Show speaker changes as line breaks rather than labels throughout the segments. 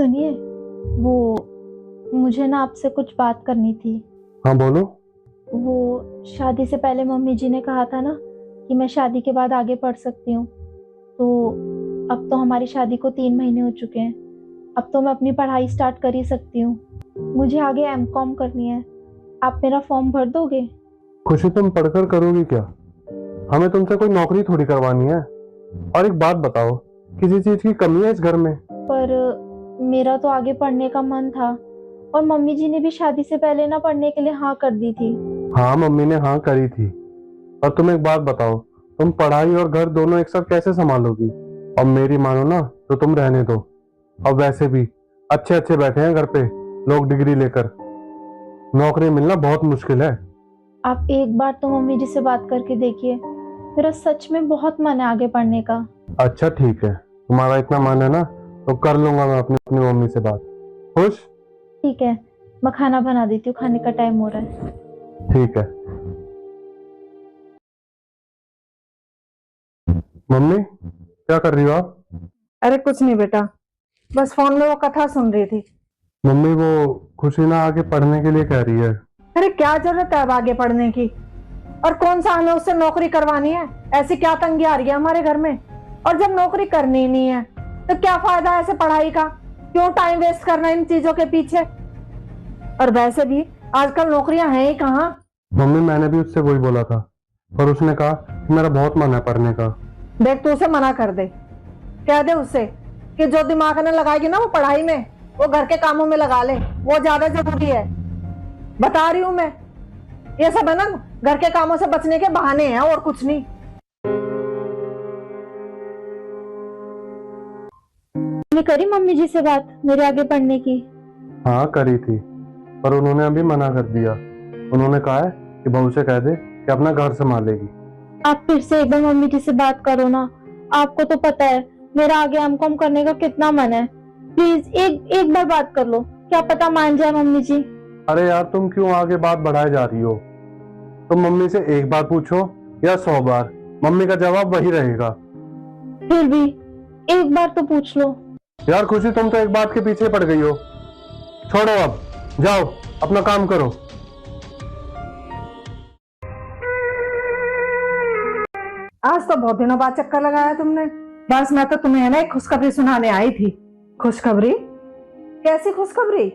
सुनिए, वो मुझे ना आपसे कुछ बात करनी थी।
हाँ बोलो।
वो शादी से पहले मम्मी जी ने कहा था ना कि मैं शादी के बाद आगे पढ़ सकती हूँ। तो अब तो हमारी शादी को 3 महीने हो चुके हैं। अब तो मैं अपनी पढ़ाई स्टार्ट कर ही सकती हूँ। मुझे आगे एमकॉम करनी है। आप मेरा फॉर्म भर दोगे?
खुशी तुम पढ़कर करोगी क्या? हमें तुमसे कोई नौकरी थोड़ी करवानी है। और एक बात बताओ, किसी चीज की कमी है इस घर में?
पर मेरा तो आगे पढ़ने का मन था, और मम्मी जी ने भी शादी से पहले ना पढ़ने के लिए हाँ कर दी थी।
हाँ, मम्मी ने हाँ करी थी। और तुम एक बात बताओ, तुम पढ़ाई और घर दोनों एक साथ कैसे संभालोगी? और मेरी मानो ना तो तुम रहने दो। और वैसे भी अच्छे अच्छे बैठे हैं घर पे लोग डिग्री लेकर। नौकरी मिलना बहुत मुश्किल है।
आप एक बार तो मम्मी जी से बात करके देखिए। मेरा सच में बहुत मन है आगे पढ़ने का।
अच्छा ठीक है, तुम्हारा इतना मन है ना तो कर लूंगा मैं अपनी अपनी मम्मी से बात। खुश?
ठीक है, मैं खाना बना देती हूँ, खाने का टाइम हो रहा है।
ठीक है। मम्मी, क्या कर रही हो आप?
अरे कुछ नहीं बेटा, बस फोन में वो कथा सुन रही थी।
मम्मी, वो खुशी ना आगे पढ़ने के लिए कह रही है।
अरे क्या जरूरत है अब आगे पढ़ने की? और कौन सा हमें उससे नौकरी करवानी है? ऐसी क्या तंगी आ रही है हमारे घर में? और जब नौकरी करनी ही नहीं है तो क्या फायदा है ऐसे पढ़ाई का? क्यों टाइम वेस्ट करना इन चीजों के पीछे? और वैसे भी आजकल नौकरियां हैं ही कहाँ।
मम्मी, मैंने भी उससे वही बोला था, पर उसने कहा कि मेरा बहुत मन है पढ़ने का।
देख, तू उसे मना कर दे। कह दे उससे कि जो दिमाग ने लगाएगी ना वो पढ़ाई में, वो घर के कामों में लगा ले, वो ज्यादा जरूरी है। बता रही हूं मैं, ये सब है ना घर के कामों से बचने के बहाने हैं और कुछ नहीं।
मैंने करी मम्मी जी से बात मेरे आगे पढ़ने की।
हाँ करी थी, पर उन्होंने अभी मना कर दिया। उन्होंने कहा है कि बहू से कह दे कि अपना घर संभालेगी।
आप फिर से एक बार मम्मी जी से बात करो ना। आपको तो पता है मेरा आगे एमकॉम करने का कितना मन है। प्लीज एक एक बार बात कर लो, क्या पता मान जाए मम्मी जी।
अरे यार, तुम क्यों आगे बात बढ़ाए जा रही हो? तुम मम्मी से एक बार पूछो या 100 बार, मम्मी का जवाब वही रहेगा।
फिर भी एक बार तो पूछ लो।
यार खुशी, तुम तो एक बात के पीछे पड़ गई हो। छोड़ो, अब जाओ अपना काम करो।
आज तो बहुत दिनों बाद चक्कर लगाया तुमने। बस मैं तो तुम्हें है ना एक खुशखबरी सुनाने आई थी। खुशखबरी? कैसी खुशखबरी?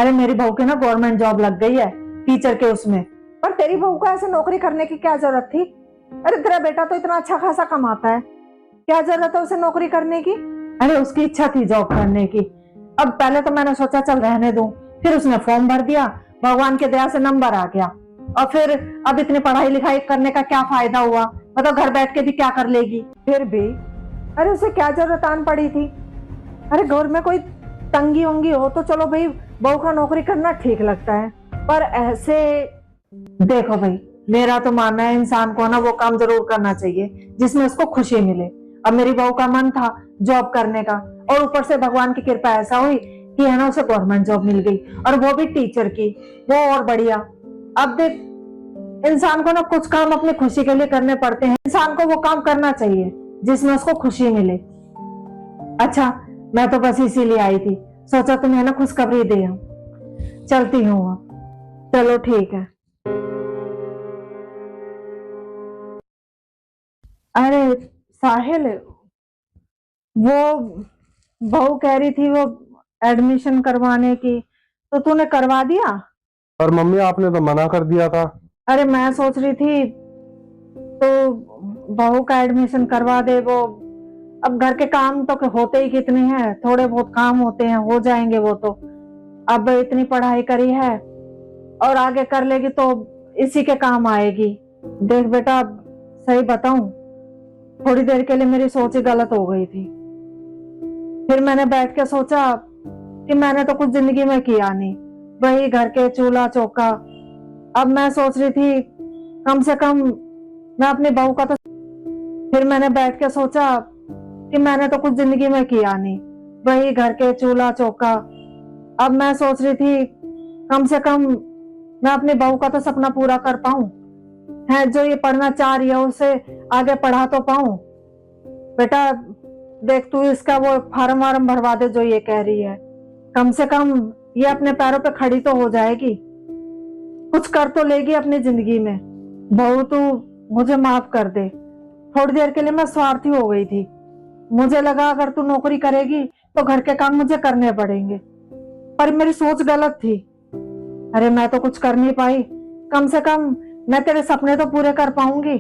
अरे मेरी बहू की ना गवर्नमेंट जॉब लग गई है, टीचर के उसमें। पर तेरी बहू को ऐसे नौकरी करने की क्या जरूरत थी? अरे तेरा बेटा तो इतना अच्छा खासा कमाता है, क्या जरूरत है उसे नौकरी करने की? अरे उसकी इच्छा थी जॉब करने की। अब पहले तो मैंने सोचा चल रहने दूं, फिर उसने फॉर्म भर दिया, भगवान की दया से नंबर आ गया। और फिर अब इतनी पढ़ाई लिखाई करने का क्या फायदा हुआ? मतलब घर बैठ के भी क्या कर लेगी? फिर भी अरे उसे क्या जरूरत आन पड़ी थी? अरे घर में कोई तंगी वंगी हो तो चलो भाई, बहू का नौकरी करना ठीक लगता है, पर ऐसे देखो भाई, मेरा तो मानना है इंसान को ना वो काम जरूर करना चाहिए जिसमें उसको खुशी मिले। अब मेरी बहू का मन था जॉब करने का, और ऊपर से भगवान की कृपा ऐसा हुई कि है ना उसे गवर्नमेंट जॉब मिल गई, और वो भी टीचर की, वो और बढ़िया। अब देख, इंसान को ना कुछ काम अपनी खुशी के लिए करने पड़ते हैं। इंसान को वो काम करना चाहिए जिसमें उसको खुशी मिले। अच्छा, मैं तो बस इसीलिए आई थी, सोचा तुम्हें ना खुशखबरी दे आऊं। चलती हूँ अब। चलो ठीक है। अरे साहिल, वो बहू कह रही थी वो एडमिशन करवाने की, तो तूने करवा दिया?
पर मम्मी, आपने तो मना कर दिया था।
अरे मैं सोच रही थी तो बहू का एडमिशन करवा दे। वो अब घर के काम तो होते ही कितने हैं, थोड़े बहुत काम होते हैं, हो जाएंगे वो तो। अब इतनी पढ़ाई करी है और आगे कर लेगी तो इसी के काम आएगी। देख बेटा, सही बताऊं, थोड़ी देर के लिए मेरी सोच ही गलत हो गई थी। फिर मैंने बैठ के सोचा कि मैंने तो कुछ जिंदगी में किया नहीं, वही घर के चूल्हा चौका। अब मैं सोच रही थी कम से कम मैं अपनी बहू का तो। फिर मैंने बैठ के सोचा कि मैंने तो कुछ जिंदगी में किया नहीं, वही घर के चूल्हा चौका। अब मैं सोच रही थी कम से कम मैं अपनी बहू का तो सपना पूरा कर पाऊं, है जो ये पढ़ना चाह रही है उसे आगे पढ़ा तो पाऊं। बेटा देख, तू इसका वो फार्म वार्म भरवा दे जो ये कह रही है, कम से कम ये अपने पैरों पे खड़ी तो हो जाएगी, कुछ कर तो लेगी अपनी जिंदगी में। बहू तू मुझे माफ कर दे, थोड़ी देर के लिए मैं स्वार्थी हो गई थी। मुझे लगा अगर तू नौकरी करेगी तो घर के काम मुझे करने पड़ेंगे, पर मेरी सोच गलत थी। अरे मैं तो कुछ कर नहीं पाई, कम से कम मैं तेरे सपने तो पूरे कर पाऊंगी।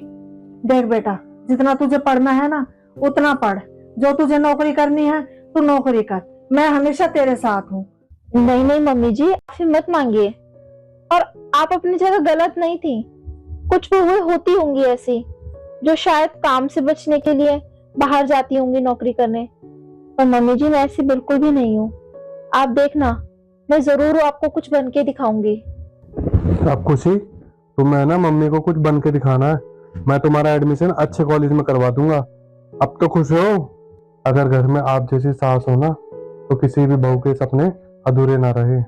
देख बेटा, जितना तुझे पढ़ना है ना उतना पढ़, जो तुझे नौकरी करनी है तू नौकरी कर, मैं हमेशा तेरे साथ हूँ।
नहीं नहीं मम्मी जी, आप हिम्मत मांगिए। और आप अपनी जगह गलत नहीं थी। कुछ बहुएं होती होंगी ऐसी जो शायद काम से बचने के लिए बाहर जाती होंगी नौकरी करने, पर मम्मी जी मैं ऐसी बिल्कुल भी नहीं हूँ। आप देखना, मैं जरूर आपको कुछ बन के दिखाऊंगी।
अब खुशी, तुम्हें ना मम्मी को कुछ बन के दिखाना है। मैं तुम्हारा एडमिशन अच्छे कॉलेज में करवा दूंगा। अब तो खुश हो? अगर घर में आप जैसी सास हो ना तो किसी भी बहू के सपने अधूरे ना रहे।